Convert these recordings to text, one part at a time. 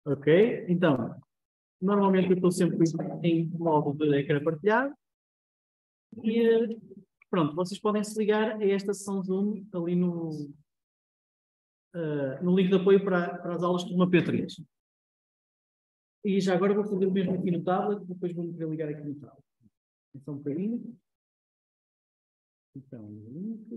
Ok? Então, normalmente eu estou sempre em modo de ecrã partilhado e pronto, vocês podem se ligar a esta sessão Zoom ali no link de apoio para as aulas de uma P3. E já agora vou fazer o mesmo aqui no tablet, depois vou-me poder ligar aqui no tablet. Só um bocadinho. Então, o link.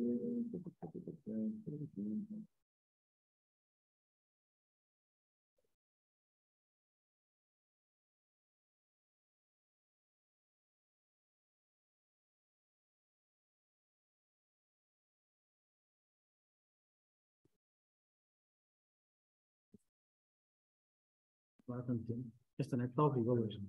Agora tanto tempo. Esta net está horrível hoje.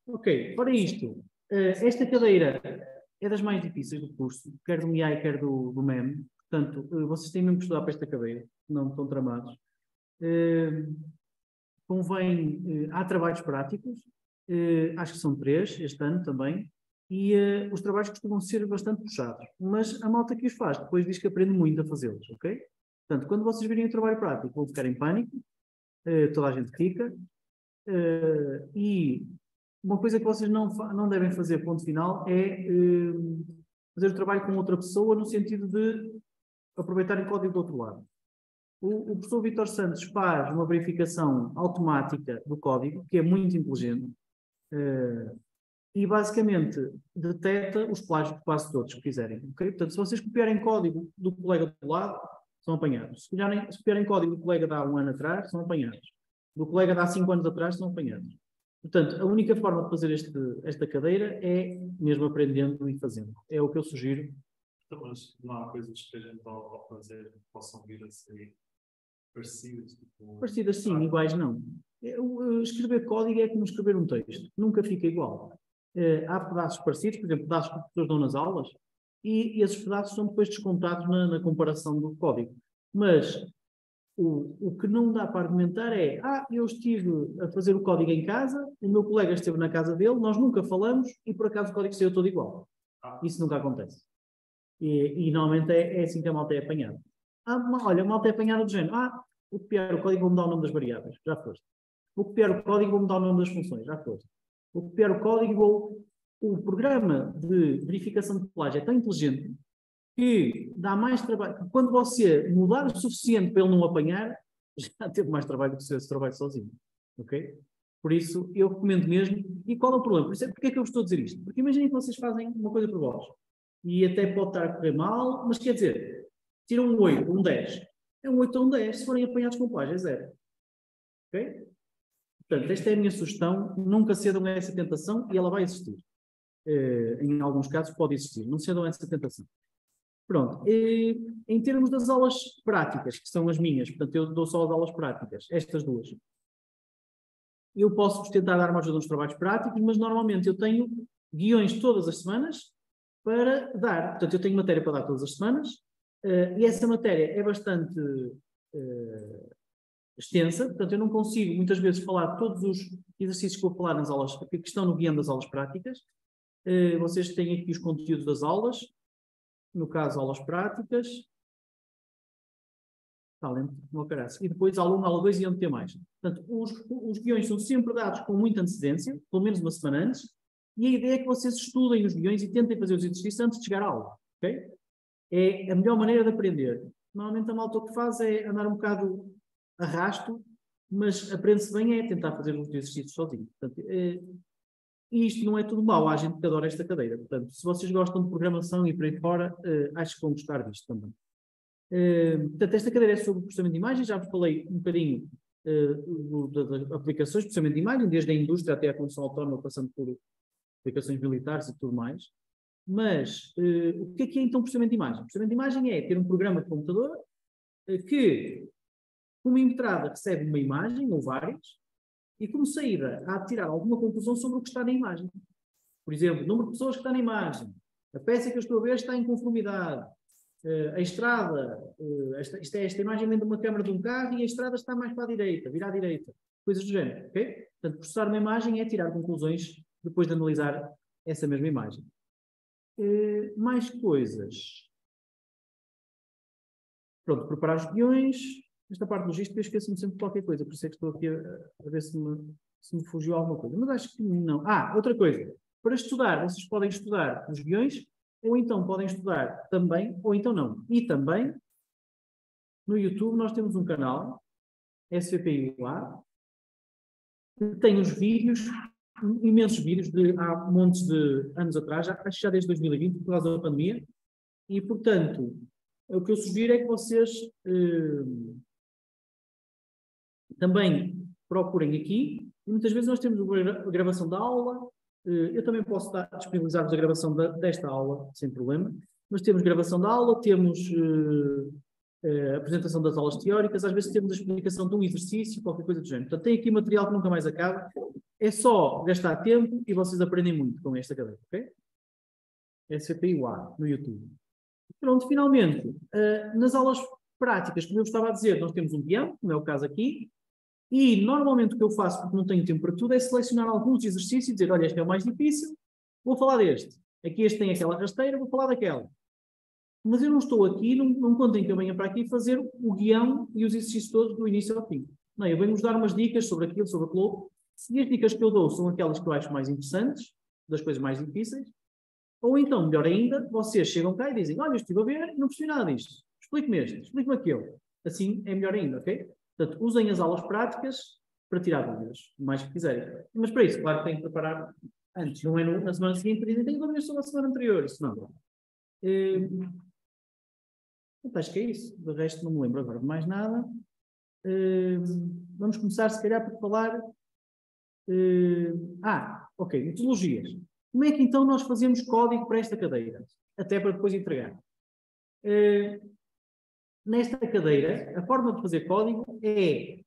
Ok, para isto, esta cadeira é das mais difíceis do curso, quer do MIAI, quer do MEM. Portanto, vocês têm mesmo que estudar para esta cadeira, não estão tramados. Convém, há trabalhos práticos, acho que são 3 este ano também, e os trabalhos costumam ser bastante puxados, mas a malta que os faz depois diz que aprende muito a fazê-los, ok? Portanto, quando vocês virem o trabalho prático, vão ficar em pânico, toda a gente fica, e uma coisa que vocês não devem fazer, ponto final, é fazer o trabalho com outra pessoa no sentido de aproveitarem código do outro lado. O professor Vítor Santos faz uma verificação automática do código, que é muito inteligente, e basicamente detecta os plágios quase todos que fizerem. Okay? Portanto, se vocês copiarem código do colega do lado, são apanhados. Se copiarem código do colega de há 1 ano atrás, são apanhados. Do colega de há 5 anos atrás, são apanhados. Portanto, a única forma de fazer esta cadeira é mesmo aprendendo e fazendo. É o que eu sugiro. Então, mas não há coisas que a gente ao fazer possam vir a ser parecidas? Tipo... Parecidas sim, iguais não. Escrever código é como escrever um texto. Nunca fica igual. Há pedaços parecidos, por exemplo, pedaços que as pessoas dão nas aulas, e esses pedaços são depois descontados na comparação do código. Mas o que não dá para argumentar é eu estive a fazer o código em casa, o meu colega esteve na casa dele, nós nunca falamos e por acaso o código saiu todo igual. Isso nunca acontece. E normalmente é assim que a malta é apanhada. Olha, a malta é apanhada do género. Vou copiar o código, vou mudar o nome das variáveis. Já foste. Vou copiar o código, vou mudar o nome das funções. Já foste. Vou copiar o código, o programa de verificação de plágio é tão inteligente que dá mais trabalho. Quando você mudar o suficiente para ele não apanhar, já teve mais trabalho do que se esse trabalho sozinho. Ok? Por isso, eu recomendo mesmo. E qual é o problema? Porquê é que eu estou a dizer isto? Porque imaginem que vocês fazem uma coisa por vós. E até pode estar a correr mal, mas quer dizer, tiram um 8, um 10. É um 8 ou um 10, se forem apanhados com plágio, é 0. Ok? Portanto, esta é a minha sugestão. Nunca cedam a essa tentação e ela vai existir. Em alguns casos pode existir. Não cedam a essa tentação. Pronto. Em termos das aulas práticas, que são as minhas, portanto, eu dou só as aulas práticas, estas duas. Eu posso tentar dar uma ajuda nos trabalhos práticos, mas normalmente eu tenho guiões todas as semanas para dar. Portanto, eu tenho matéria para dar todas as semanas, e essa matéria é bastante extensa, portanto, eu não consigo muitas vezes falar todos os exercícios que vou falar nas aulas, que estão no guião das aulas práticas. Vocês têm aqui os conteúdos das aulas, no caso, aulas práticas. E depois aula 1, aula 2 e onde tem mais. Portanto, os guiões são sempre dados com muita antecedência, pelo menos uma semana antes, e a ideia é que vocês estudem os guiões e tentem fazer os exercícios antes de chegar à aula. Okay? É a melhor maneira de aprender. Normalmente a malta o que faz é andar um bocado a rasto, mas aprende-se bem é tentar fazer os exercícios sozinho. Portanto, e isto não é tudo mau, há gente que adora esta cadeira. Portanto, se vocês gostam de programação e por aí fora, acho que vão gostar disto também. Portanto, esta cadeira é sobre processamento de imagem, já vos falei um bocadinho das aplicações de processamento de imagem, desde a indústria até a condução autónoma, passando por aplicações militares e tudo mais. Mas o que é então processamento de imagem? Processamento de imagem é ter um programa de computador que, como entrada, recebe uma imagem, ou várias, e como saída, há de tirar alguma conclusão sobre o que está na imagem. Por exemplo, o número de pessoas que está na imagem, a peça que eu estou a ver está em conformidade, a estrada, esta imagem vem de uma câmara de um carro e a estrada está mais para a direita, vira à direita, coisas do género, ok? Portanto, processar uma imagem é tirar conclusões depois de analisar essa mesma imagem. Mais coisas. Pronto, preparar os guiões. Esta parte logística, eu esqueço-me sempre de qualquer coisa, por isso é que estou aqui a ver se me fugiu alguma coisa. Mas acho que não. Outra coisa. Para estudar, vocês podem estudar os guiões, ou então podem estudar também, ou então não. E também, no YouTube, nós temos um canal, SVPI lá, que tem os vídeos, imensos vídeos, há montes de anos atrás, acho que já desde 2020, por causa da pandemia, e, portanto, o que eu sugiro é que vocês também procurem aqui, e muitas vezes nós temos a gravação da aula, eu também posso disponibilizar-vos a gravação desta aula, sem problema, mas temos gravação da aula, temos a apresentação das aulas teóricas, às vezes temos a explicação de um exercício, qualquer coisa do género. Portanto, tem aqui material que nunca mais acaba, é só gastar tempo e vocês aprendem muito com esta cadeira, ok? SVPI-UA, no YouTube. Pronto, finalmente, nas aulas práticas, como eu estava a dizer, nós temos um guião, como é o caso aqui, e normalmente o que eu faço, porque não tenho tempo para tudo, é selecionar alguns exercícios e dizer, olha, este é o mais difícil, vou falar deste. Aqui este tem aquela rasteira, vou falar daquela. Mas eu não estou aqui, não contem que eu venha para aqui fazer o guião e os exercícios todos do início ao fim. Não, eu venho-vos dar umas dicas sobre aquilo, sobre aquilo outro. Se as dicas que eu dou são aquelas que eu acho mais interessantes, das coisas mais difíceis, ou então, melhor ainda, vocês chegam cá e dizem, olha, eu estive a ver e não percebi nada disto. Explique-me este, explique-me aquele. Assim é melhor ainda, ok? Portanto, usem as aulas práticas para tirar dúvidas, o mais que quiserem. Mas para isso, claro que têm que preparar antes, não é na semana seguinte, dizem, tenho dúvidas sobre a semana anterior, isso não. Acho que é isso. De resto, não me lembro agora de mais nada. Vamos começar, se calhar, por falar... ok, metodologias. Como é que, então, nós fazemos código para esta cadeira? Até para depois entregar. Nesta cadeira, a forma de fazer código é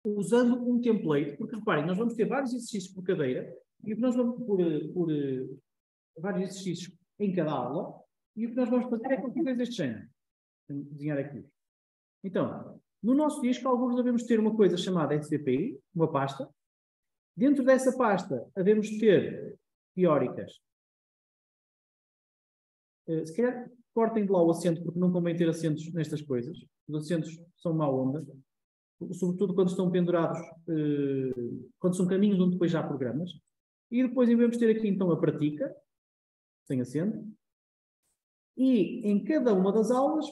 usando um template, porque, reparem, nós vamos ter vários exercícios por cadeira, e o que nós vamos por vários exercícios em cada aula, e o que nós vamos fazer é qualquer coisa deste género. Vou desenhar aqui. Então, no nosso disco, alguns devemos ter uma coisa chamada SVPI, uma pasta. Dentro dessa pasta, devemos ter teóricas. Se calhar, cortem de lá o acento, porque não convém ter acentos nestas coisas. Os acentos são má onda. Sobretudo quando estão pendurados, quando são caminhos onde depois já há programas. E depois devemos ter aqui, então, a pratica, sem acento. E em cada uma das aulas,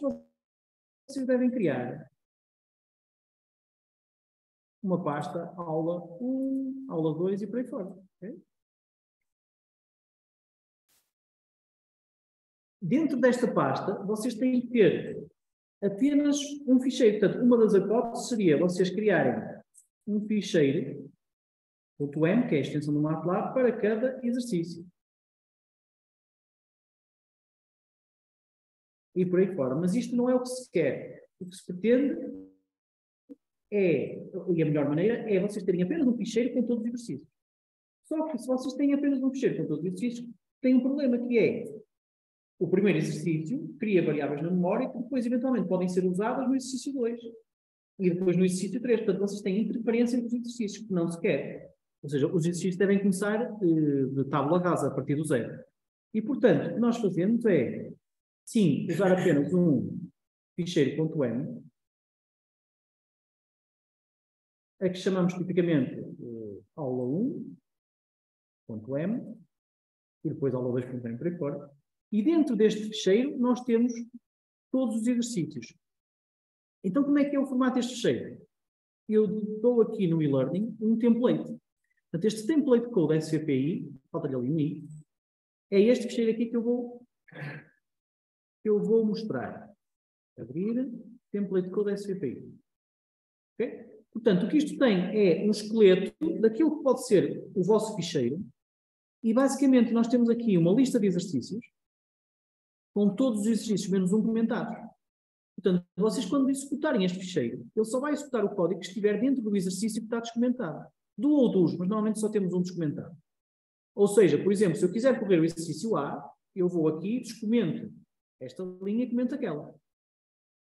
vocês devem criar uma pasta, aula 1, aula 2 e por aí fora. Okay? Dentro desta pasta, vocês têm que ter apenas um ficheiro. Portanto, uma das hipóteses seria vocês criarem um ficheiro .m, que é a extensão do MATLAB, para cada exercício. E por aí fora. Mas isto não é o que se quer. O que se pretende e a melhor maneira é vocês terem apenas um ficheiro com todos os exercícios. Só que se vocês têm apenas um ficheiro com todos os exercícios, tem um problema que é o primeiro exercício cria variáveis na memória que depois eventualmente podem ser usadas no exercício 2 e depois no exercício 3. Portanto, vocês têm interferência entre os exercícios, que não se quer. Ou seja, os exercícios devem começar de tábula rasa, a partir do zero. E, portanto, o que nós fazemos é, sim, usar apenas um ficheiro .m, a que chamamos tipicamente aula 1.m, e depois aula 2.m por aí fora. E dentro deste ficheiro nós temos todos os exercícios. Então, como é que é o formato deste ficheiro? Eu dou aqui no e-learning um template. Portanto, este template code SVPI, falta-lhe ali um i, é este ficheiro aqui que eu vou mostrar. Abrir, template code SVPI. Okay? Portanto, o que isto tem é um esqueleto daquilo que pode ser o vosso ficheiro, e basicamente nós temos aqui uma lista de exercícios com todos os exercícios menos um comentado. Portanto, vocês quando executarem este ficheiro, ele só vai executar o código que estiver dentro do exercício que está descomentado. Do ou dos, mas normalmente só temos um descomentado. Ou seja, por exemplo, se eu quiser correr o exercício A, eu vou aqui, descomento esta linha e comento aquela.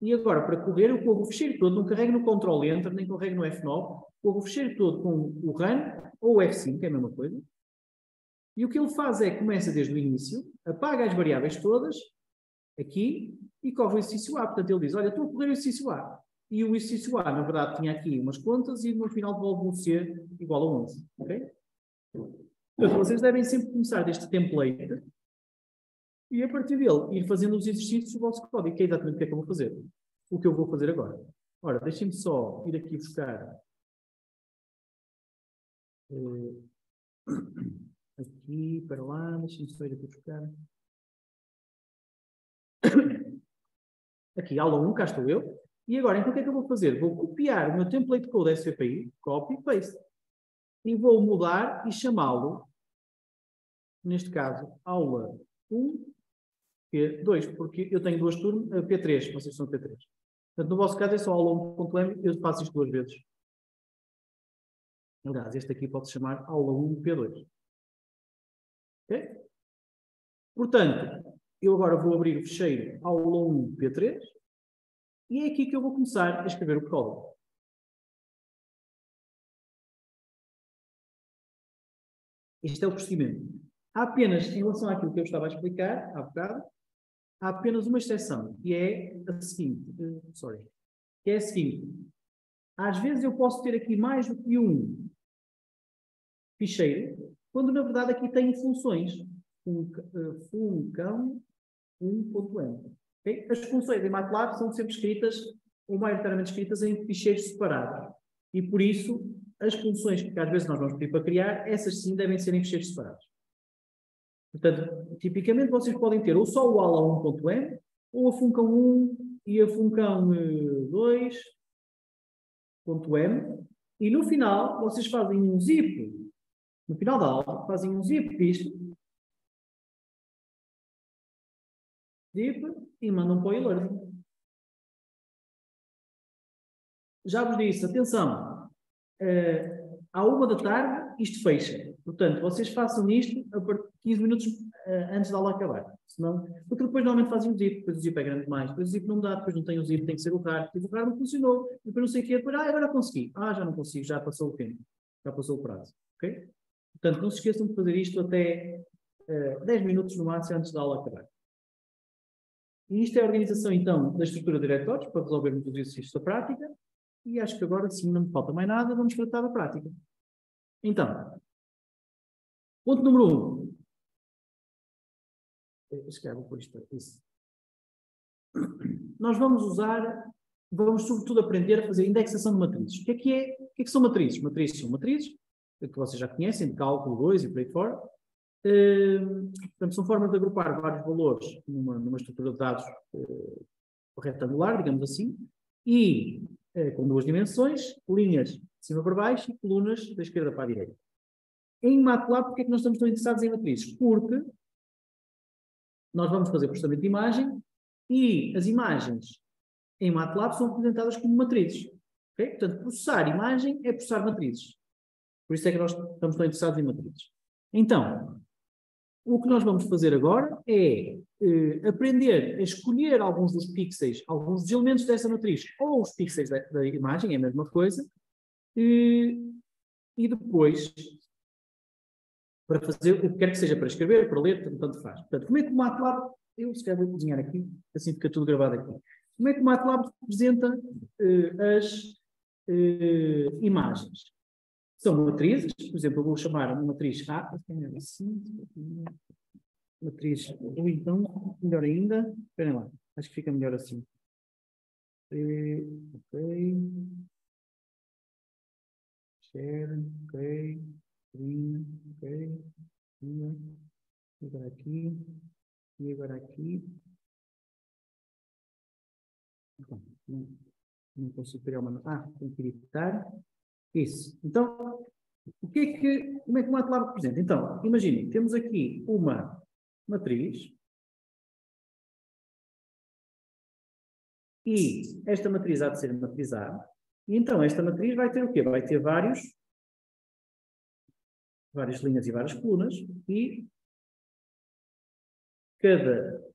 E agora, para correr, eu corro o ficheiro todo, não carrego no Ctrl-Enter, nem carrego no F9, corro o ficheiro todo com o Run ou o F5, que é a mesma coisa. E o que ele faz é que começa desde o início, apaga as variáveis todas, aqui, e corre o exercício A. Portanto, ele diz, olha, estou a correr o exercício A. E o exercício A, na verdade, tinha aqui umas contas e no final devolve um C igual a 11. Ok? Portanto, vocês devem sempre começar deste template e, a partir dele, ir fazendo os exercícios do vosso código, que é exatamente o que é que eu vou fazer. O que eu vou fazer agora. Ora, deixem-me só ir aqui buscar... aqui, para lá, deixem-me só ir aqui buscar... Aqui, aula 1, cá estou eu. E agora, então, o que é que eu vou fazer? Vou copiar o meu template code SVPI, copy e paste. E vou mudar e chamá-lo, neste caso, aula 1, P2, porque eu tenho duas turmas, P3, vocês são P3. Portanto, no vosso caso é só aula 1.m, eu faço isto duas vezes. Aliás, este aqui pode se chamar aula 1 P2. Ok? Portanto, eu agora vou abrir o fecheiro aula 1 P3 e é aqui que eu vou começar a escrever o código. Este é o procedimento. Há apenas, em relação àquilo que eu estava a explicar há bocado, há apenas uma exceção, que é a seguinte. Que é a seguinte. Às vezes eu posso ter aqui mais do que um ficheiro, quando na verdade aqui tenho funções. Funcão 1.m. Okay? As funções em MATLAB são sempre escritas, ou maioritariamente escritas, em ficheiros separados. E por isso, as funções que às vezes nós vamos pedir para criar, essas sim devem ser em ficheiros separados. Portanto, tipicamente vocês podem ter ou só o ala 1.m, ou a funcão 1 e a funcão 2.m, e no final vocês fazem um zip, no final da aula, fazem um zip disto, zip, e mandam para o e-learning. Já vos disse, atenção, à 1 da tarde isto fecha. Portanto, vocês façam isto a partir de 15 minutos antes da aula acabar. Senão, porque depois normalmente fazem o zip, depois o zip é grande demais, depois o zip não dá, depois não tem o zip, tem que ser o RAR, depois o RAR não funcionou, depois não sei o quê, depois, agora consegui. Já não consigo, já passou o tempo, já passou o prazo. Ok? Portanto, não se esqueçam de fazer isto até 10 minutos no máximo antes da aula acabar. E isto é a organização, então, da estrutura de diretórios, para resolvermos os exercícios da prática. E acho que agora, sim, não me falta mais nada, vamos tratar da prática. Então, ponto número 1. Escrevo por isto. Isso. Nós vamos sobretudo aprender a fazer indexação de matrizes. O que é que são matrizes? Matrizes são matrizes, que vocês já conhecem, de cálculo 2 e por aí fora. Portanto, são formas de agrupar vários valores numa estrutura de dados retangular, digamos assim, e com duas dimensões, linhas de cima para baixo e colunas da esquerda para a direita. Em MATLAB, porque é que nós estamos tão interessados em matrizes? Porque nós vamos fazer processamento de imagem e as imagens em MATLAB são representadas como matrizes. Okay? Portanto, processar imagem é processar matrizes. Por isso é que nós estamos tão interessados em matrizes. Então, o que nós vamos fazer agora é aprender a escolher alguns dos pixels, alguns dos elementos dessa matriz, ou os pixels da imagem, é a mesma coisa, e depois, para fazer o que quer que seja, para escrever, para ler, tanto faz. Portanto, como é que o MATLAB, eu se calhar vou desenhar aqui, assim fica tudo gravado aqui. Como é que o MATLAB representa as imagens? São matrizes, por exemplo, eu vou chamar uma matriz A, matriz, ou então, melhor ainda, esperem lá, acho que fica melhor assim. Ok. Share, ok. Print, ok. E agora aqui. E agora aqui. Não consigo criar uma. Tenho que editar. Isso. Então, como é que o MATLAB representa? Então, imaginem, temos aqui uma matriz. E esta matriz há de ser matriz A. E então, esta matriz vai ter o quê? Vai ter várias linhas e várias colunas. E cada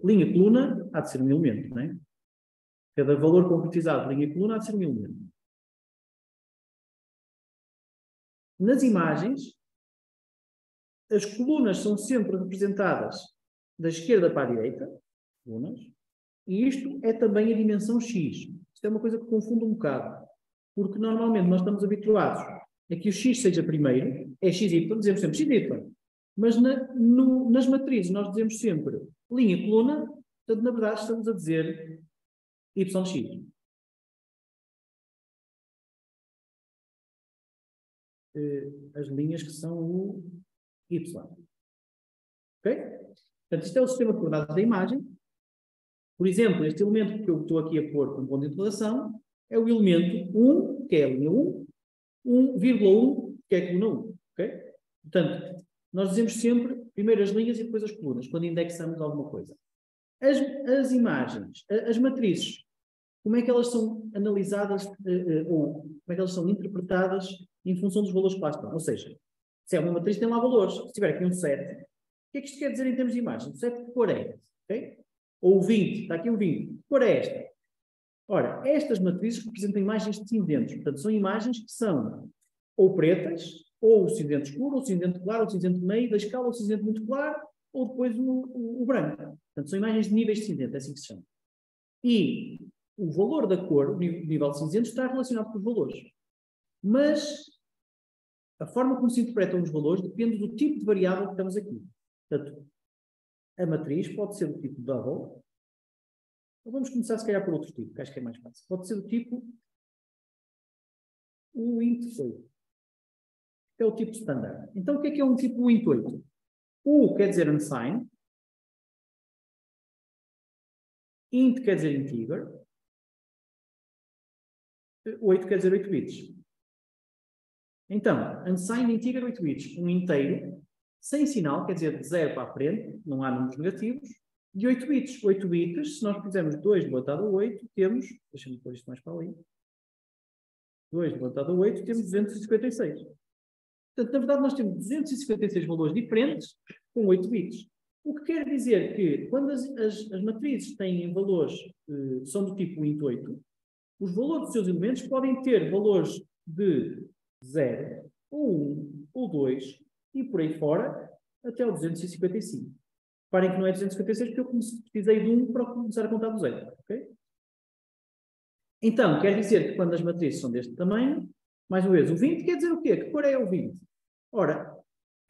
linha e coluna há de ser um elemento, não é? Cada valor concretizado de linha e coluna há de ser um elemento. Nas imagens, as colunas são sempre representadas da esquerda para a direita colunas. E isto é também a dimensão X. Isto é uma coisa que confunde um bocado. Porque normalmente nós estamos habituados a que o X seja primeiro, é XY, dizemos sempre XY. Mas nas matrizes nós dizemos sempre linha, coluna, portanto, na verdade, estamos a dizer YX. As linhas que são o Y. Ok? Portanto, isto é o sistema de coordenadas da imagem. Por exemplo, este elemento que eu estou aqui a pôr com ponto de interrogação é o elemento 1, que é a linha 1, 1,1, que é a coluna 1. Ok? Portanto, nós dizemos sempre primeiro as linhas e depois as colunas, quando indexamos alguma coisa. As imagens, as matrizes, como é que elas são analisadas ou como é que elas são interpretadas em função dos valores que lá estão? Ou seja, se é uma matriz tem lá valores. Se tiver aqui um 7, o que é que isto quer dizer em termos de imagem? O 7 que cor é? Okay? Ou o 20, está aqui o 20. Que cor é esta? Ora, estas matrizes representam imagens descendentes. Portanto, são imagens que são ou pretas, ou cinzento escuro, ou cinzento claro, ou cinzento meio, da escala, ou cinzento muito claro, ou depois o branco. Portanto, são imagens de níveis de cinzento, é assim que se chama. E o valor da cor, o nível de cinzento, está relacionado com os valores. Mas a forma como se interpretam os valores depende do tipo de variável que estamos aqui. Portanto, a matriz pode ser do tipo double. Ou vamos começar, se calhar, por outro tipo, que acho que é mais fácil. Pode ser do tipo o int8. É o tipo standard. Então, o que é um tipo int8? U quer dizer unsigned. Int quer dizer integer. 8 quer dizer 8 bits. Então, unsigned integer 8 bits. Um inteiro, sem sinal, quer dizer de 0 para a frente, não há números negativos, de 8 bits. 8 bits, se nós fizermos 2 levantado a 8, temos, deixa-me pôr isto mais para ali, 2 levantado a 8, temos 256. Portanto, na verdade, nós temos 256 valores diferentes com 8 bits. O que quer dizer que, quando as matrizes têm valores, são do tipo int8, os valores dos seus elementos podem ter valores de 0, ou 1, ou 2, e por aí fora, até o 255. Reparem que não é 256 porque eu precisei de 1 para começar a contar do 0. Okay? Então, quer dizer que quando as matrizes são deste tamanho, mais uma vez, o 20 quer dizer o quê? Que cor é o 20? Ora,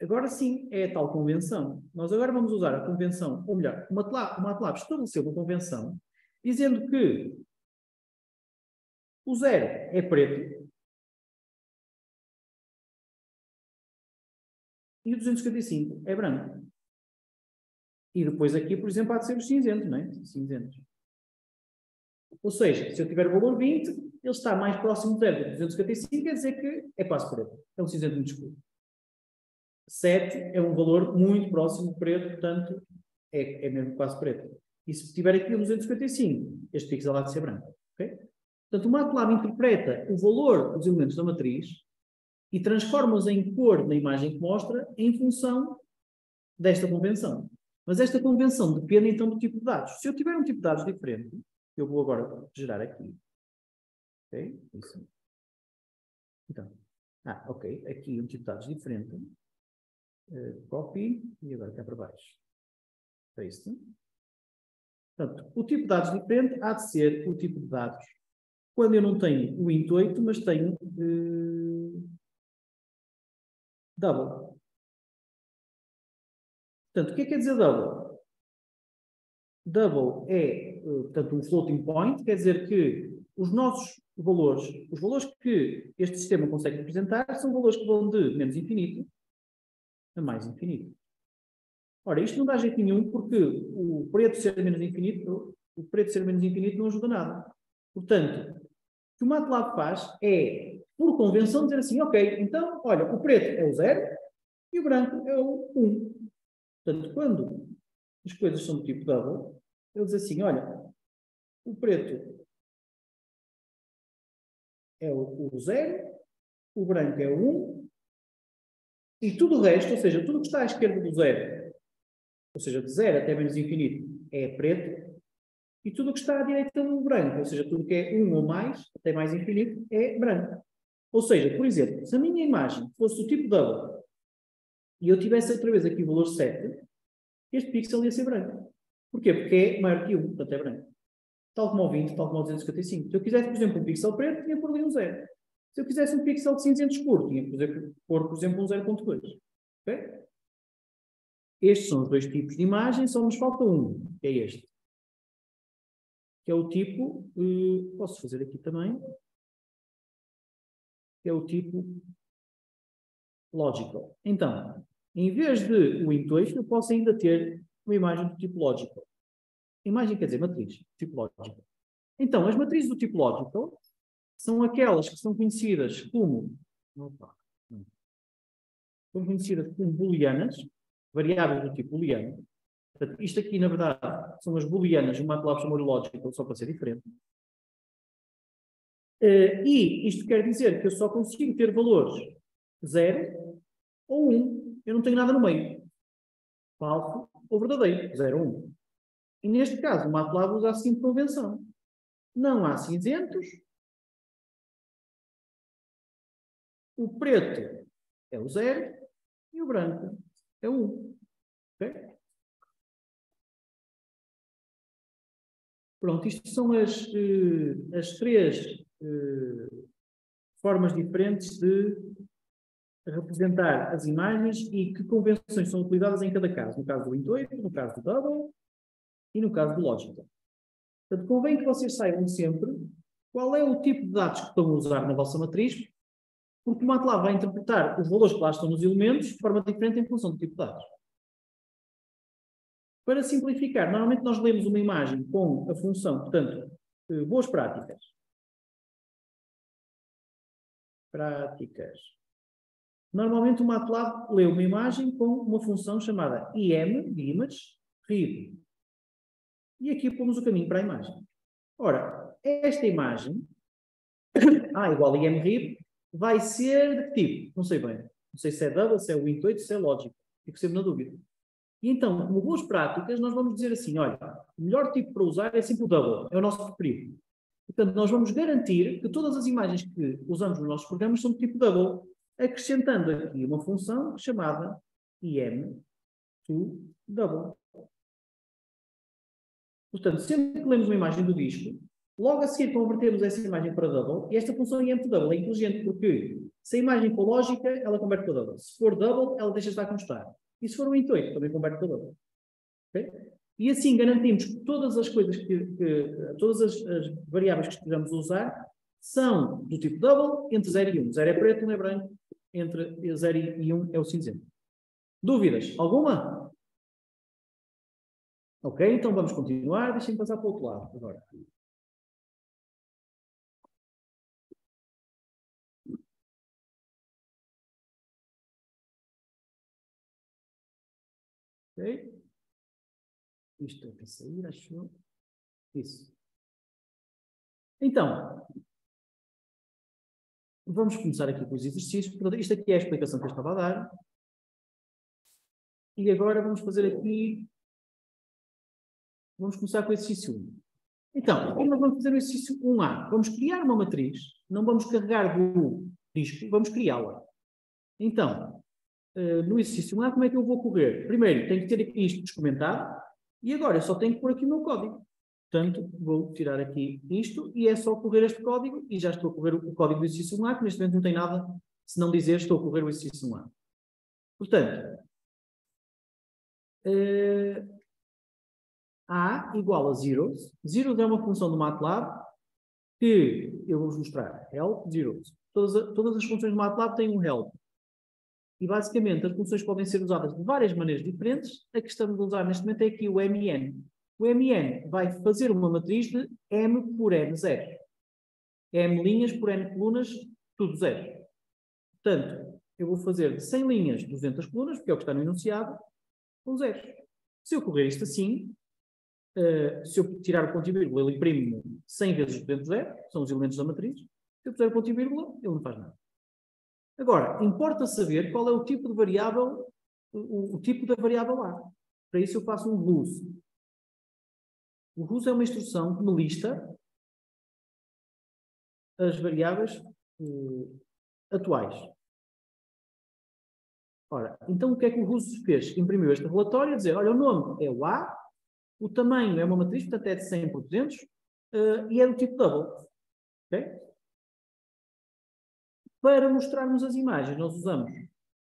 agora sim é a tal convenção. Nós agora vamos usar a convenção, ou melhor, o MATLAB estabeleceu uma convenção dizendo que o 0 é preto e o 255 é branco. E depois aqui, por exemplo, há de ser os cinzentos, não é? Cinzentos. Ou seja, se eu tiver o valor 20, ele está mais próximo de 0 do que 255, quer dizer que é quase preto. É um cinzento muito escuro. 7 é um valor muito próximo de preto, portanto, é mesmo quase preto. E se tiver aqui o 255, este pixel há de ser branco. Okay? Portanto, o MATLAB interpreta o valor dos elementos da matriz e transforma-os em cor na imagem que mostra em função desta convenção. Mas esta convenção depende, então, do tipo de dados. Se eu tiver um tipo de dados diferente, eu vou agora gerar aqui. Ok? Isso. Então, ok. Aqui um tipo de dados diferente. Copy. E agora cá para baixo. Paste. Portanto, o tipo de dados diferente há de ser o tipo de dados quando eu não tenho o int8, mas tenho double. Portanto, o que é que quer dizer double? Double é, portanto, um floating point, quer dizer que os nossos valores, os valores que este sistema consegue representar, são valores que vão de menos infinito a mais infinito. Ora, isto não dá jeito nenhum porque o preto ser menos infinito não ajuda nada. Portanto, o que o MATLAB faz é, por convenção, dizer assim, ok, então, olha, o preto é o 0 e o branco é o 1. Portanto, quando as coisas são do tipo double, ele diz assim, olha, o preto é o 0, o branco é o 1, e tudo o resto, ou seja, tudo o que está à esquerda do 0, ou seja, de 0 até menos infinito, é preto, e tudo o que está à direita do branco, ou seja, tudo que é 1 ou mais, até mais infinito, é branco. Ou seja, por exemplo, se a minha imagem fosse do tipo double, e eu tivesse outra vez aqui o valor 7, este pixel ia ser branco. Porquê? Porque é maior que 1, portanto é branco. Tal como o 20, tal como o 255. Se eu quisesse, por exemplo, um pixel preto, tinha que pôr ali um 0. Se eu quisesse um pixel de cinzento escuro, tinha que pôr, por exemplo, um 0.2. Ok? Estes são os dois tipos de imagem, só nos falta um, que é este. Que é o tipo, posso fazer aqui também, que é o tipo logical. Então, em vez de o into-eixo, eu posso ainda ter uma imagem do tipo logical. Imagem quer dizer matriz, tipo logical. Então, as matrizes do tipo logical são aquelas que são conhecidas como, booleanas, variáveis do tipo booleano. Portanto, isto aqui, na verdade, são as booleanas, o MATLAB chamou-lhe logical, só para ser diferente. E isto quer dizer que eu só consigo ter valores 0 ou 1. Eu não tenho nada no meio. Falso ou verdadeiro. 0 ou 1. E neste caso, o MATLAB usa a seguinte convenção. Não há cinzentos. O preto é o 0 e o branco é o 1. Okay? Pronto, isto são as três formas diferentes de representar as imagens e que convenções são utilizadas em cada caso. No caso do into-eixo, no caso do double e no caso do logical. Portanto, convém que vocês saibam sempre qual é o tipo de dados que estão a usar na vossa matriz, porque o MATLAB vai interpretar os valores que lá estão nos elementos de forma diferente em função do tipo de dados. Para simplificar, normalmente nós lemos uma imagem com a função, portanto, boas práticas. Normalmente o MATLAB lê uma imagem com uma função chamada im, de image, read. E aqui pomos o caminho para a imagem. Ora, esta imagem, igual a imread, vai ser de que tipo? Não sei bem. Não sei se é double, se é o into-eixo, se é lógico. Fico sempre na dúvida. E então, como boas práticas, nós vamos dizer assim, olha, o melhor tipo para usar é sempre o double, é o nosso preferido. Portanto, nós vamos garantir que todas as imagens que usamos nos nossos programas são do tipo double, acrescentando aqui uma função chamada im2double. Portanto, sempre que lemos uma imagem do disco, logo a seguir convertemos essa imagem para double, e esta função im2double é inteligente porque se a imagem for lógica, ela converte para double. Se for double, ela deixa de estar como está. E se for um into-eixo, também converte para double. Okay? E assim garantimos que todas as coisas todas as variáveis que estejamos a usar são do tipo double entre 0 e 1. 0 é preto, 1 é branco. Entre 0 e 1 é o cinzento. Dúvidas? Alguma? Ok, então vamos continuar. Deixem-me passar para o outro lado agora. Ok? Isto é para sair, acho. Isso. Então, vamos começar aqui com os exercícios. Isto aqui é a explicação que eu estava a dar. E agora vamos fazer aqui. Vamos começar com o exercício 1. Então, como nós vamos fazer o exercício 1A? Vamos criar uma matriz, não vamos carregar do disco, vamos criá-la. Então, no exercício 1A, como é que eu vou correr? Primeiro, tenho que ter aqui isto descomentado, e agora eu só tenho que pôr aqui o meu código. Portanto, vou tirar aqui isto, e é só correr este código, e já estou a correr o código do exercício 1A, que neste momento não tem nada, se não dizer estou a correr o exercício 1A. Portanto, A igual a zeros. Zeros é uma função do MATLAB que eu vou-vos mostrar. Help, zeros. Todas as funções do MATLAB têm um help. E basicamente as funções podem ser usadas de várias maneiras diferentes. A que estamos a usar neste momento é aqui o MN. O MN vai fazer uma matriz de M por N zero. M linhas por N colunas, tudo zero. Portanto, eu vou fazer de 100 linhas 200 colunas, porque é o que está no enunciado, com zeros. Se eu correr isto assim, se eu tirar o ponto e vírgula, ele imprime 100 vezes o dentro zero, são os elementos da matriz. Se eu puser o ponto e vírgula, ele não faz nada. Agora, importa saber qual é o tipo de variável, o tipo da variável A. Para isso eu faço um RUS. O RUS é uma instrução que me lista as variáveis atuais. Ora, então o que é que o RUS fez? Imprimiu este relatório a dizer, olha, o nome é o A, O tamanho é uma matriz, portanto é de 100 por 200 e é do tipo double. Okay? Para mostrarmos as imagens, nós usamos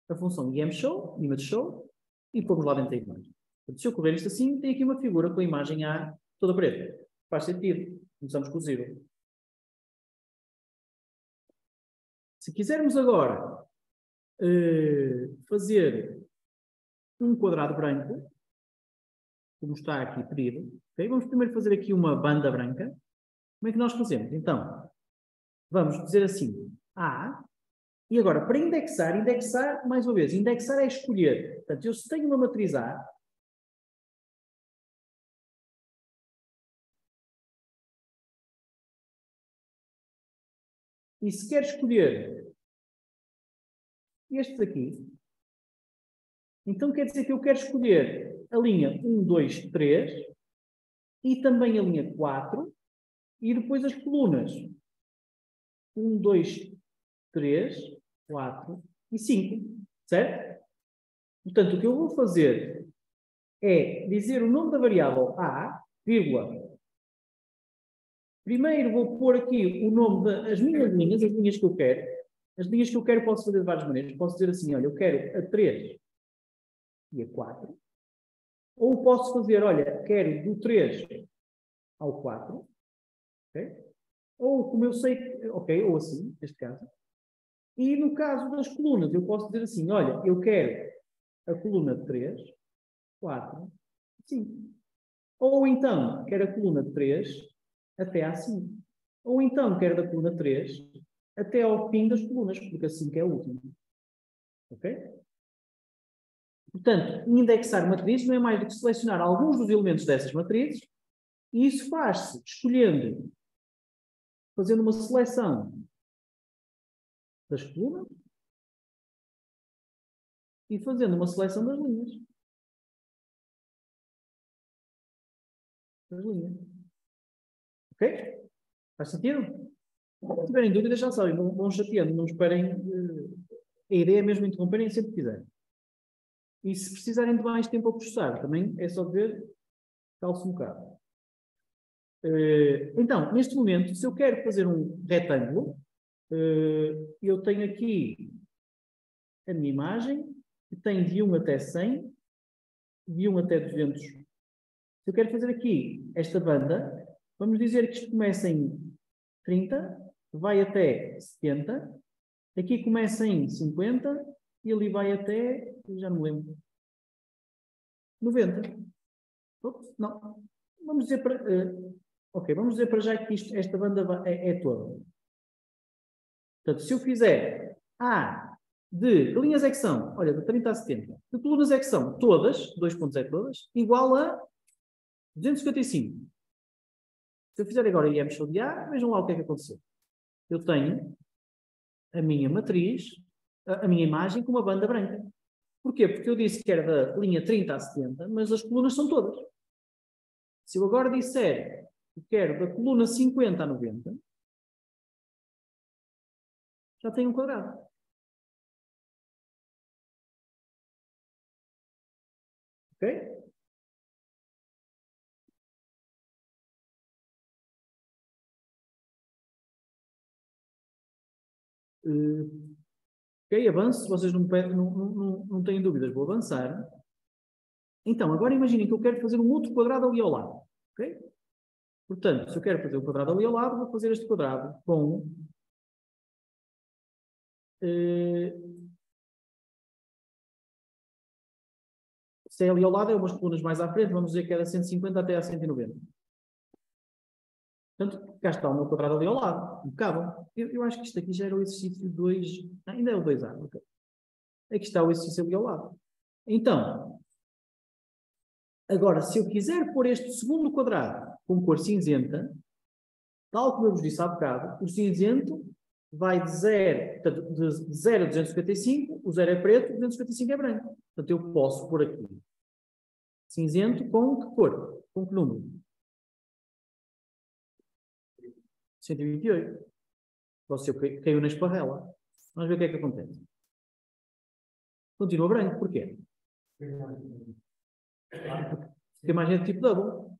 a função ImShow, ImageShow, e pomos lá dentro da imagem. Portanto, se eu correr isto assim, tem aqui uma figura com a imagem A toda preta. Faz sentido. Começamos com o 0. Se quisermos agora fazer um quadrado branco, como está aqui pedido, okay? Vamos primeiro fazer aqui uma banda branca. Como é que nós fazemos? Então, vamos dizer assim, A, e agora, para indexar, mais uma vez, indexar é escolher. Portanto, eu se tenho uma matriz A, e se quer escolher estes aqui, então quer dizer que eu quero escolher a linha 1, 2, 3 e também a linha 4 e depois as colunas 1, 2, 3, 4 e 5, certo? Portanto, o que eu vou fazer é dizer o nome da variável A, vírgula. Primeiro vou pôr aqui o nome das minhas linhas, as linhas que eu quero. As linhas que eu quero posso fazer de várias maneiras. Posso dizer assim, olha, eu quero a 3 e a 4. Ou posso fazer, olha, quero do 3 ao 4. Okay? Ou como eu sei, ok, ou assim, neste caso. E no caso das colunas, eu posso dizer assim, olha, eu quero a coluna de 3, 4, 5. Ou então, quero a coluna de 3 até à 5. Ou então, quero da coluna 3 até ao fim das colunas, porque a 5 é a última. Ok? Portanto, indexar matrizes não é mais do que selecionar alguns dos elementos dessas matrizes, e isso faz-se escolhendo, fazendo uma seleção das colunas e fazendo uma seleção das linhas. Ok? Faz sentido? Se tiverem dúvidas, já sabem, vão chateando, não esperem. A ideia é mesmo interromperem sempre que quiserem. E se precisarem de mais tempo a processar, também é só ver, calça um bocado. Então, neste momento, se eu quero fazer um retângulo, eu tenho aqui a minha imagem, que tem de 1 até 100, de 1 até 200. Se eu quero fazer aqui esta banda, vamos dizer que isto começa em 30, vai até 70, aqui começa em 50 e ali vai até, já não me lembro, 90. Ups, não. Vamos dizer para... ok, vamos dizer para já que esta banda é toda. Portanto, se eu fizer A de linhas é que são, olha, de 30 a 70, de colunas é que são todas, 2 pontos é todas, igual a 255. Se eu fizer agora ImShow de A, vejam lá o que é que aconteceu. Eu tenho a minha matriz, a minha imagem com uma banda branca. Porquê? Porque eu disse que era da linha 30 a 70, mas as colunas são todas. Se eu agora disser que quero da coluna 50 a 90, já tenho um quadrado. Ok? Ok, avanço. Se vocês não têm dúvidas, vou avançar. Então, agora imaginem que eu quero fazer um outro quadrado ali ao lado. Ok? Portanto, se eu quero fazer um quadrado ali ao lado, vou fazer este quadrado com... se é ali ao lado, é umas colunas mais à frente, vamos dizer que é da 150 até a 190. Portanto, cá está o meu quadrado ali ao lado. Impecável. Eu acho que isto aqui já era o exercício 2... ainda é o 2A. Okay. Aqui está o exercício ali ao lado. Então, agora, se eu quiser pôr este segundo quadrado com cor cinzenta, tal como eu vos disse há bocado, o cinzento vai de 0, portanto, de 0 a 255, o 0 é preto, o 255 é branco. Portanto, eu posso pôr aqui cinzento com que cor? Com que número? 128. Você caiu na esparrela. Vamos ver o que é que acontece. Continua branco. Porquê? porque a imagem é de tipo double.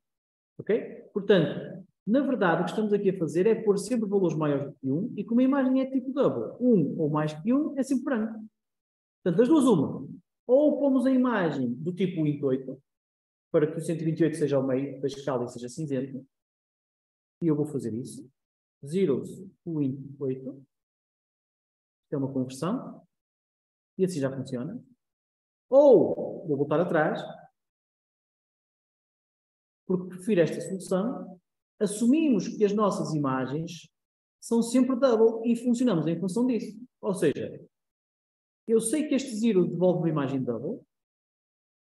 Ok? Portanto, na verdade, o que estamos aqui a fazer é pôr sempre valores maiores do que 1, e como a imagem é tipo double, 1 ou mais que 1 é sempre branco. Portanto, das duas, uma. Ou pomos a imagem do tipo 28, para que o 128 seja ao meio da escala e seja cinzento. E eu vou fazer isso. Zeros 28. Isto é uma conversão. E assim já funciona. Ou vou voltar atrás, porque prefiro esta solução. Assumimos que as nossas imagens são sempre double e funcionamos em função disso. Ou seja, eu sei que este zero devolve uma imagem double.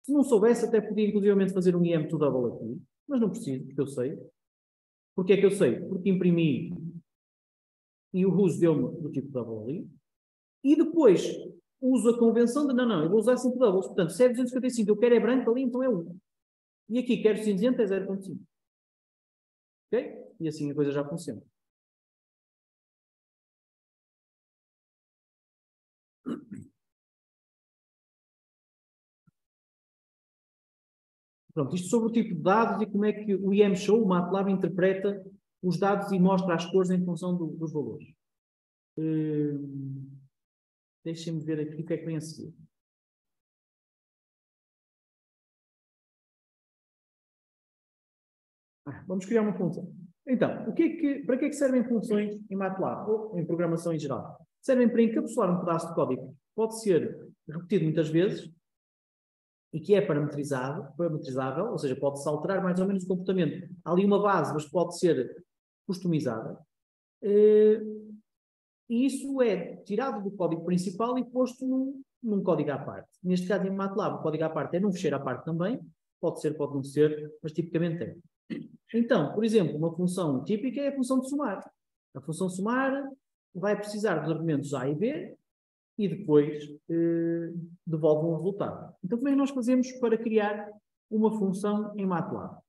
Se não soubesse, até podia inclusivamente fazer um IM to double aqui, mas não preciso, porque eu sei. Porquê é que eu sei? Porque imprimi e o uso deu-me do tipo double ali. E depois uso a convenção de, não, eu vou usar sempre doubles. Portanto, se é 255, eu quero é branco ali, então é 1. E aqui quero cinzento, é 0.5. Ok? E assim a coisa já funciona. Pronto, isto sobre o tipo de dados e como é que o IMShow, o MATLAB, interpreta os dados e mostra as cores em função dos valores. Deixem-me ver aqui o que é que vem a seguir. Vamos criar uma função. Então, para que é que servem funções em MATLAB ou em programação em geral? Servem para encapsular um pedaço de código que pode ser repetido muitas vezes e que é parametrizável, ou seja, pode-se alterar mais ou menos o comportamento. Há ali uma base, mas pode ser customizada. E isso é tirado do código principal e posto num código à parte. Neste caso, em MATLAB, o código à parte é num fecheiro à parte também. Pode ser, pode não ser, mas tipicamente é. Então, por exemplo, uma função típica é a função de somar. A função somar vai precisar dos argumentos A e B e depois devolve um resultado. Então, como é que nós fazemos para criar uma função em MATLAB?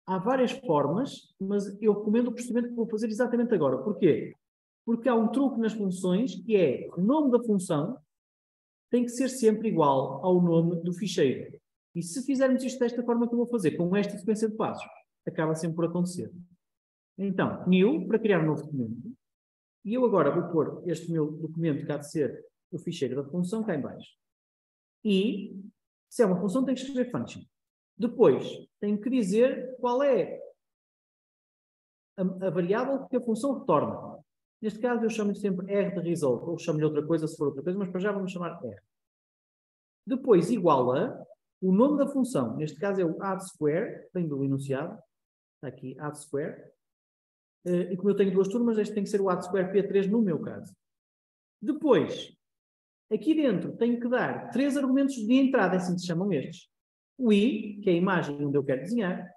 Há várias formas, mas eu recomendo o procedimento que vou fazer exatamente agora. Porquê? Porque há um truque nas funções que é o nome da função tem que ser sempre igual ao nome do ficheiro. E se fizermos isto desta forma que eu vou fazer, com esta sequência de passos, acaba sempre por acontecer. Então, new, para criar um novo documento. E eu agora vou pôr este meu documento que há de ser o ficheiro da função cá em baixo. E, se é uma função, tem que escrever function. Depois, tem que dizer qual é a variável que a função retorna. Neste caso, eu chamo-lhe sempre R de result, ou chamo-lhe outra coisa se for outra coisa, mas para já vamos chamar R. Depois, igual a o nome da função. Neste caso é o add_square, tem do enunciado. Está aqui, add_square. E como eu tenho duas turmas, este tem que ser o add_square P3 no meu caso. Depois, aqui dentro, tenho que dar 3 argumentos de entrada, é assim que se chamam estes. O I, que é a imagem onde eu quero desenhar.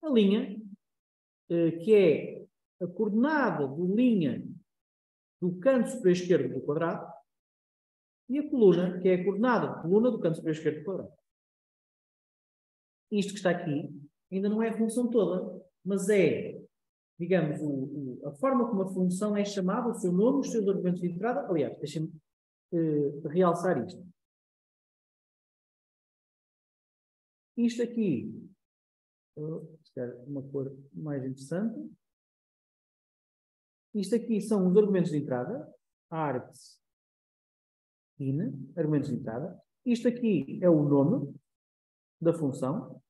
A linha, que é a coordenada de linha do canto superior esquerdo do quadrado. E a coluna, que é a coordenada de coluna do canto superior esquerdo do quadrado. Isto que está aqui ainda não é a função toda, mas é, digamos, a forma como a função é chamada, o seu nome, os seus argumentos de entrada. Aliás, deixem-me realçar isto. Isto aqui, uma cor mais interessante. Isto aqui são os argumentos de entrada, args, in, argumentos de entrada. Isto aqui é o nome da função.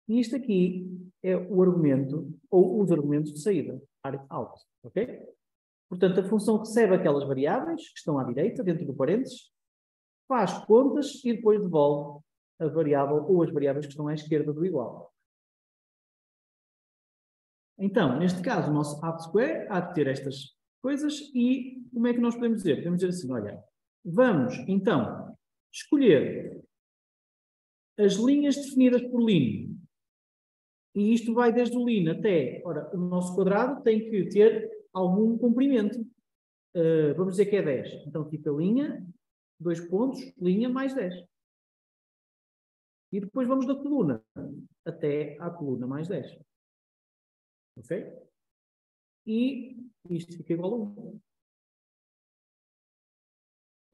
E isto aqui é o argumento, ou os argumentos de saída, out, ok? Portanto, a função recebe aquelas variáveis que estão à direita, dentro do parênteses, faz contas e depois devolve a variável ou as variáveis que estão à esquerda do igual. Então, neste caso, o nosso add_square há de ter estas coisas e como é que nós podemos dizer? Podemos dizer assim, olha, vamos, então, escolher as linhas definidas por line. E isto vai desde o line até, ora, o nosso quadrado tem que ter algum comprimento. Vamos dizer que é 10. Então fica linha, 2 pontos, linha mais 10. E depois vamos da coluna até à coluna mais 10. Ok? E isto fica igual a 1.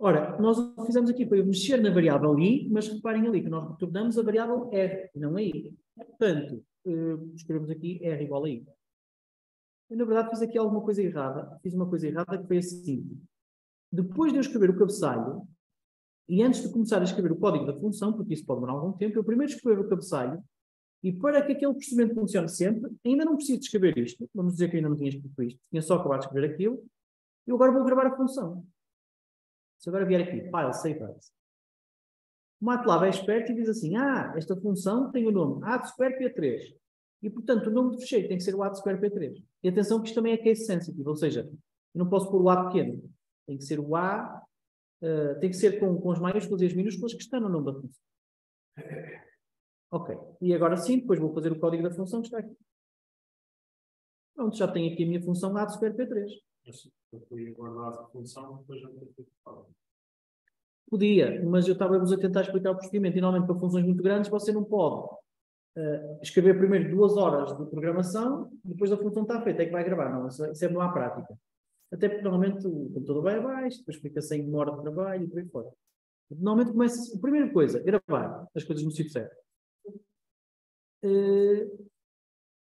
Ora, nós o que fizemos aqui foi mexer na variável i, mas reparem ali que nós retornamos a variável r, e não a i. Portanto, escrevemos aqui r igual a i. Eu, na verdade, fiz aqui alguma coisa errada. Fiz uma coisa errada que foi assim. Depois de eu escrever o cabeçalho, e antes de começar a escrever o código da função, porque isso pode demorar algum tempo, eu primeiro escrever o cabeçalho, e para que aquele procedimento funcione sempre, ainda não preciso de escrever isto. Vamos dizer que ainda não tinha escrito isto. Tinha só acabado de escrever aquilo. E agora vou gravar a função. Se agora vier aqui, file, save as. O MATLAB é esperto e diz assim, esta função tem o nome A2P3. E, portanto, o nome do fecheiro tem que ser o A2P3. E atenção que isto também é case sensitive, ou seja, eu não posso pôr o A pequeno. Tem que ser o A, tem que ser com as maiúsculas e as minúsculas que estão no nome da função. Ok. E agora sim, depois vou fazer o código da função que está aqui. Pronto, já tenho aqui a minha função A2P3. Eu fui guardar a função, depois já tenho que falar. Podia, mas eu estava-vos a tentar explicar o procedimento. E, normalmente, para funções muito grandes, você não pode escrever primeiro 2 horas de programação, depois a função está feita, é que vai gravar. Não, isso é não há prática. Até porque, normalmente, o computador vai abaixo, depois fica sem demora de trabalho e por aí fora. Normalmente, começa a primeira coisa, gravar as coisas no sítio certo.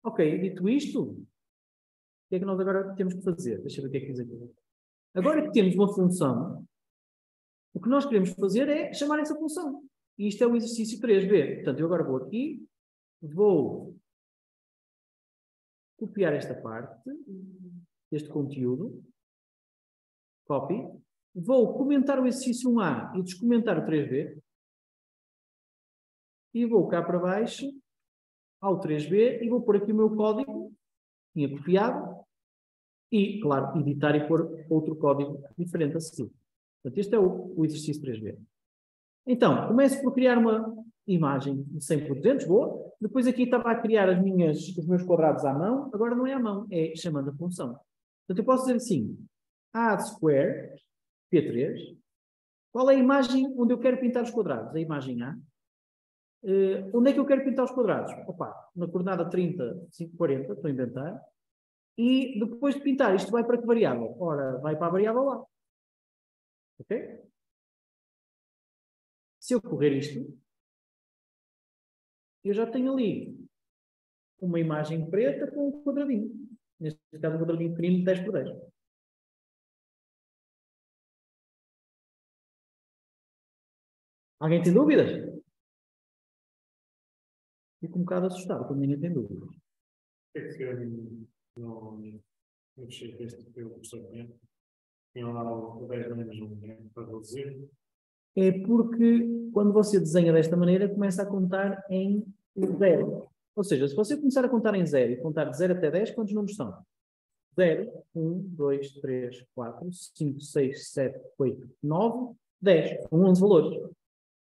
Ok, dito isto, o que é que nós agora temos que fazer? Deixa eu ver o que é que diz aqui. Agora que temos uma função, o que nós queremos fazer é chamar essa função. E isto é o exercício 3b. Portanto, eu agora vou aqui, vou copiar esta parte, este conteúdo, copy, vou comentar o exercício 1a e descomentar o 3b, e vou cá para baixo, ao 3b, e vou pôr aqui o meu código, tinha copiado, e, claro, editar e pôr outro código diferente a seguir. Portanto, este é o exercício 3b. Então, começo por criar uma imagem de 100 por 200, boa. Depois aqui estava a criar os meus quadrados à mão. Agora não é à mão, é chamando a função. Portanto, eu posso dizer assim, a square, P3. Qual é a imagem onde eu quero pintar os quadrados? A imagem A. Onde é que eu quero pintar os quadrados? Opa, na coordenada 30, 5, 40, estou a inventar. E depois de pintar, isto vai para que variável? Ora, vai para a variável A. Ok? Se eu correr isto, eu já tenho ali uma imagem preta com um quadradinho. Neste caso, um quadradinho pequenino de 10 por 10. Alguém tem dúvidas? Fico um bocado assustado quando ninguém tem dúvidas. É que não mexer com este pelo processamento. Tinham lá o 10 menos 1 para reduzir. É porque quando você desenha desta maneira, começa a contar em 0. Ou seja, se você começar a contar em 0 e contar de 0 até 10, quantos números são? 0, 1, 2, 3, 4, 5, 6, 7, 8, 9, 10. São 11 valores.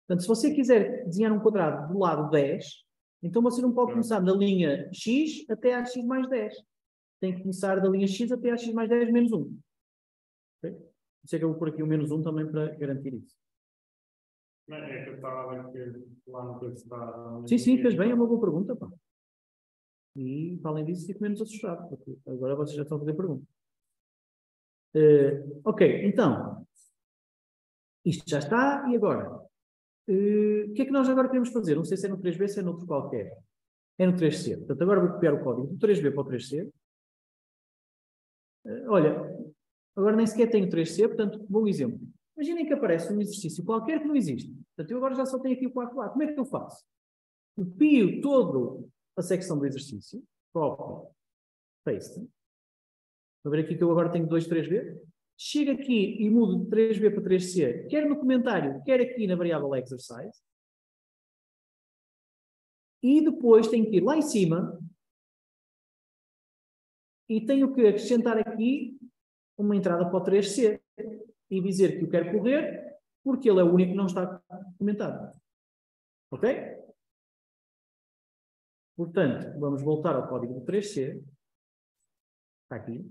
Portanto, se você quiser desenhar um quadrado do lado 10, então você não pode começar da linha x até a x mais 10. Tem que começar da linha x até a x mais 10 menos 1. Okay? Por isso é que eu vou pôr aqui o menos 1 também para garantir isso. Não, é que eu estava a ver que lá no que está... Sim, fez bem, é uma boa pergunta. Pá. E, além disso, fico menos assustado, porque agora vocês já estão a fazer perguntas. Ok, então, isto já está, e agora? O que é que nós agora queremos fazer? Não sei se é no 3B, se é noutro qualquer. É no 3C. Portanto, agora vou copiar o código do 3B para o 3C. Olha, agora nem sequer tenho 3C, portanto, bom exemplo. Imaginem que aparece um exercício qualquer que não existe. Portanto, eu agora já só tenho aqui o 4A. Como é que eu faço? Copio toda a secção do exercício, copy, paste. Vou ver aqui que eu agora tenho 2, 3B. Chego aqui e mudo de 3B para 3C, quer no comentário, quer aqui na variável exercise. E depois tenho que ir lá em cima e tenho que acrescentar aqui uma entrada para o 3C e dizer que eu quero correr porque ele é o único que não está comentado. Ok? Portanto, vamos voltar ao código do 3C. Está aqui.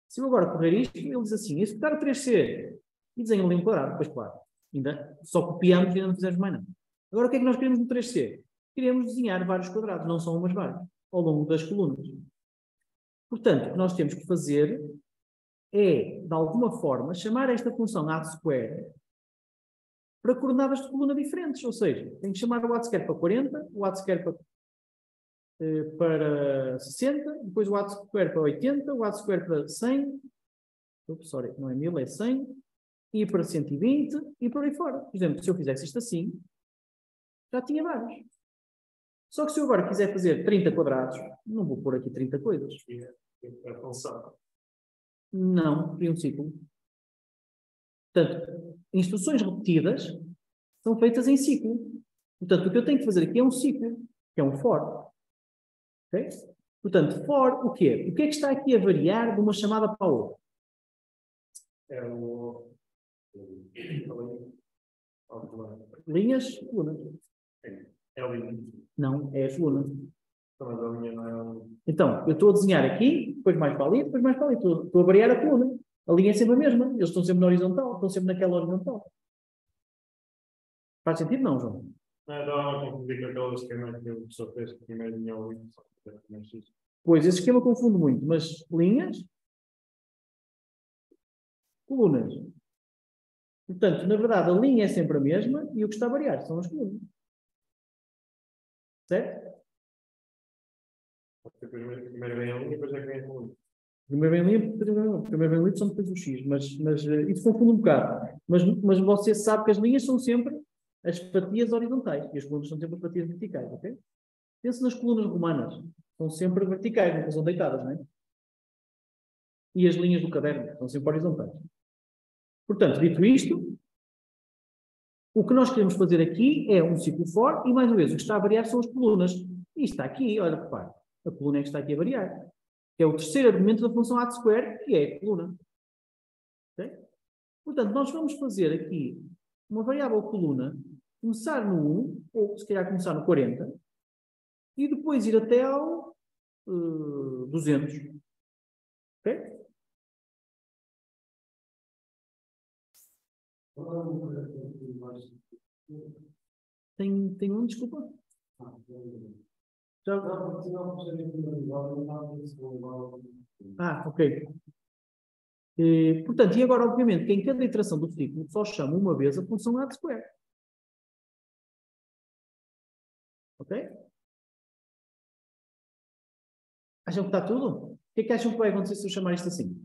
Se eu agora correr isto, ele diz assim, executar o 3C e desenha ali um quadrado. Depois, claro, ainda só copiamos e ainda não fizemos mais nada. Agora, o que é que nós queremos no 3C? Queremos desenhar vários quadrados, não só umas várias, ao longo das colunas. Portanto, o que nós temos que fazer é, de alguma forma, chamar esta função add_square para coordenadas de coluna diferentes. Ou seja, tenho que chamar o add-square para 40, o add-square para 60, depois o add-square para 80, o add-square para 100, sorry, não é 1000, é 100, e para 120 e por aí fora. Por exemplo, se eu fizesse isto assim, já tinha vários. Só que se eu agora quiser fazer 30 quadrados, não vou pôr aqui 30 coisas. É função. Não, cria um ciclo. Portanto, instruções repetidas são feitas em ciclo. Portanto, o que eu tenho que fazer aqui é um ciclo, que é um for. Okay? Portanto, for o quê? O que é que está aqui a variar de uma chamada para a outra? É o... Linhas, colunas. É o limite. Não, é as colunas. Mas a linha não é o... Então, eu estou a desenhar aqui, depois mais para ali, depois mais para ali. Estou a variar a coluna. A linha é sempre a mesma. Eles estão sempre na horizontal, estão sempre naquela horizontal. Faz sentido, não, João? Não, estava a confundir com aquele esquema que o professor fez, que primeiro linha ao limite. Pois, esse esquema confunde muito, mas linhas, colunas. Portanto, na verdade, a linha é sempre a mesma e o que está a variar são as colunas. Certo? Primeiro vem a linha, depois é que vem a coluna. Primeiro vem a linha, primeiro vem o Y, depois o X. Mas isso confunde um bocado. Mas você sabe que as linhas são sempre as fatias horizontais e as colunas são sempre as fatias verticais, ok? Pense nas colunas romanas. São sempre verticais, nunca são deitadas, não é? E as linhas do caderno são sempre horizontais. Portanto, dito isto, o que nós queremos fazer aqui é um ciclo for e, mais uma vez, o que está a variar são as colunas. E está aqui, olha, repare, a coluna é que está aqui a variar. Que é o terceiro argumento da função add-square, que é a coluna. Okay? Portanto, nós vamos fazer aqui uma variável coluna, começar no 1, ou se calhar começar no 40, e depois ir até ao 200. Ok? Tem um, desculpa? Já... ok. Portanto, e agora, obviamente, que em cada iteração do ciclo só chama uma vez a função add-square. Ok? Acham que está tudo? O que é que acham que vai acontecer se eu chamar isto assim?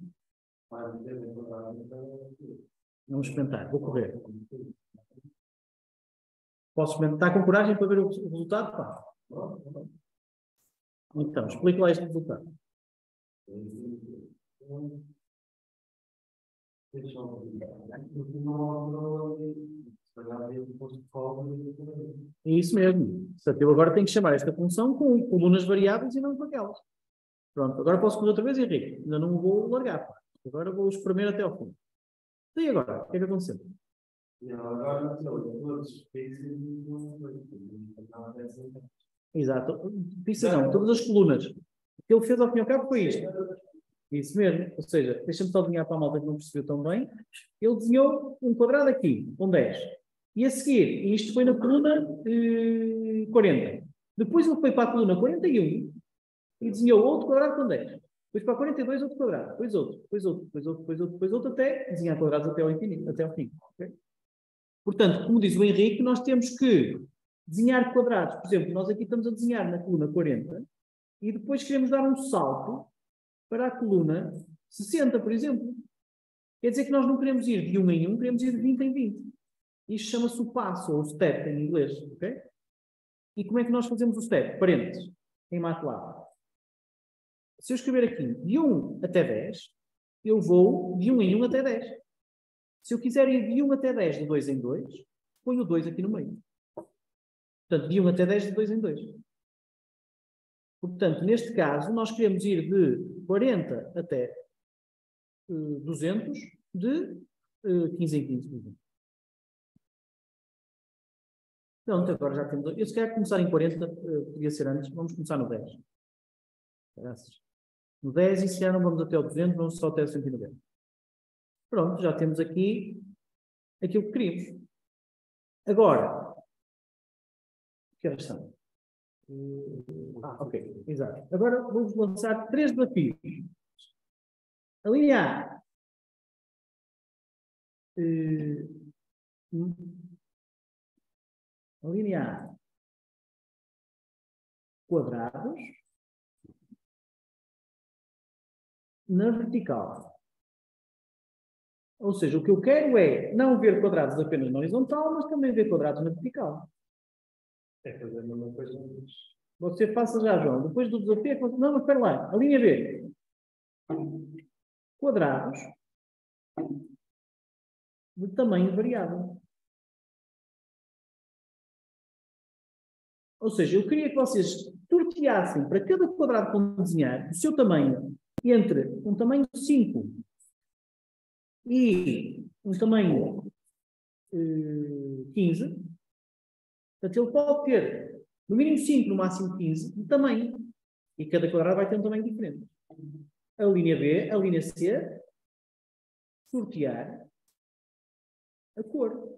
Vamos experimentar. Vou correr. Posso experimentar? Está com coragem para ver o resultado? Pá. Então, explique lá este resultado. É isso mesmo. Portanto, eu agora tenho que chamar esta função com colunas variáveis e não com aquelas. Pronto, agora posso correr outra vez, Henrique. Ainda não vou largar. Pá. Agora vou espremer até ao fim. E agora? O que é que aconteceu? Exato. Pixel não, todas as colunas. O que ele fez ao fim e ao cabo foi isto. Isso mesmo. Ou seja, deixa-me só desenhar para a malta que não percebeu tão bem. Ele desenhou um quadrado aqui, com 10. E a seguir, isto foi na coluna 40. Depois ele foi para a coluna 41 e desenhou outro quadrado com 10. Depois para a 42 outro quadrado. Depois outro, depois outro, depois outro, depois outro, depois outro, até desenhar quadrados até ao infinito, até ao fim. Okay? Portanto, como diz o Henrique, nós temos que desenhar quadrados. Por exemplo, nós aqui estamos a desenhar na coluna 40 e depois queremos dar um salto para a coluna 60, por exemplo. Quer dizer que nós não queremos ir de 1 em 1, queremos ir de 20 em 20. Isto chama-se o passo, ou o step em inglês. Okay? E como é que nós fazemos o step? Parênteses, em MATLAB. Se eu escrever aqui de 1 até 10, eu vou de 1 em 1 até 10. Se eu quiser ir de 1 até 10 de 2 em 2, ponho o 2 aqui no meio. Portanto, de 1 até 10 de 2 em 2. Portanto, neste caso, nós queremos ir de 40 até 200 de 15 em 15, por exemplo. Pronto, agora já temos... Eu se calhar começar em 40, podia ser antes. Vamos começar no 10. Graças. No 10 e se calhar não vamos até o 200, vamos só até o 190. Pronto, já temos aqui aquilo que queríamos. Agora, que horas são? Ok, exato. Agora vou-vos lançar 3 desafios. A linha A. A linha A, quadrados na vertical. Ou seja, o que eu quero é não ver quadrados apenas na horizontal, mas também ver quadrados na vertical. É fazer a mesma coisa. Você faça já, João. Depois do desafio, não, mas espera lá. A linha B. Quadrados de tamanho variável. Ou seja, eu queria que vocês sorteassem para cada quadrado que vão desenhar o seu tamanho entre um tamanho 5 e um tamanho 15. Portanto, ele pode ter no mínimo 5, no máximo 15 de tamanho. E cada quadrado vai ter um tamanho diferente. A linha B, a linha C, sortear a cor.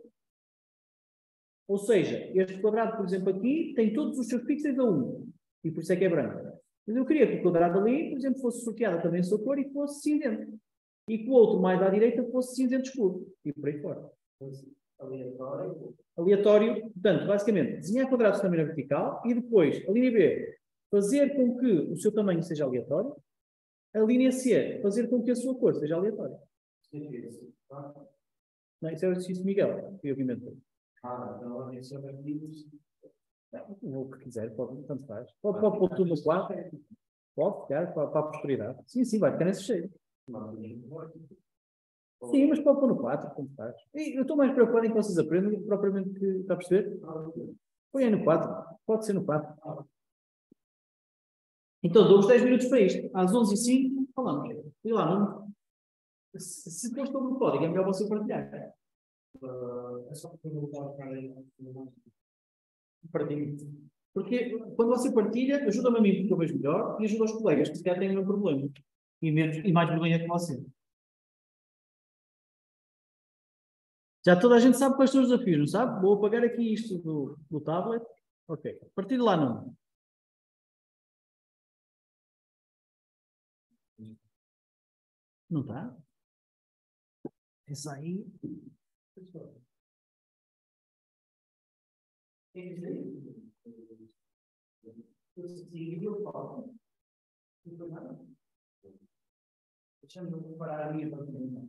Ou seja, este quadrado, por exemplo, aqui, tem todos os seus pixels a 1. E por isso é que é branco. Mas eu queria que o quadrado ali, por exemplo, fosse sorteado também a sua cor e fosse cinzento. E que o outro mais à direita fosse cinzento escuro. E por aí fora. Aleatório. Aleatório. Portanto, basicamente, desenhar quadrados também na vertical e depois, a linha B, fazer com que o seu tamanho seja aleatório. A linha C, fazer com que a sua cor seja aleatória. Não, isso é o exercício de Miguel, que eu inventei. Então, isso é o que quiser, pode, tanto faz. Pode pôr tudo no 4, pode ficar para a posteridade. Sim, sim, vai ficar nesse cheiro. Sim, mas pode pôr no 4, tanto faz. E eu estou mais preocupado em que vocês aprendam do que propriamente que está a perceber. Põe aí no 4, pode ser no 4. Então, dou-vos 10 minutos para isto. Às 11h05, falamos. E lá, não. Se depois estou no código, é melhor você partilhar. É só porque eu vou colocar aí. Partilho. Porque quando você partilha, ajuda-me a mim porque eu vejo melhor e ajuda os colegas que se calhar têm o mesmo problema. E mais vergonha que você. Já toda a gente sabe quais são os desafios, não sabe? Vou apagar aqui isto do tablet. Ok. Partilho lá não. Não está? Essa aí. Deixa-me preparar a minha partida.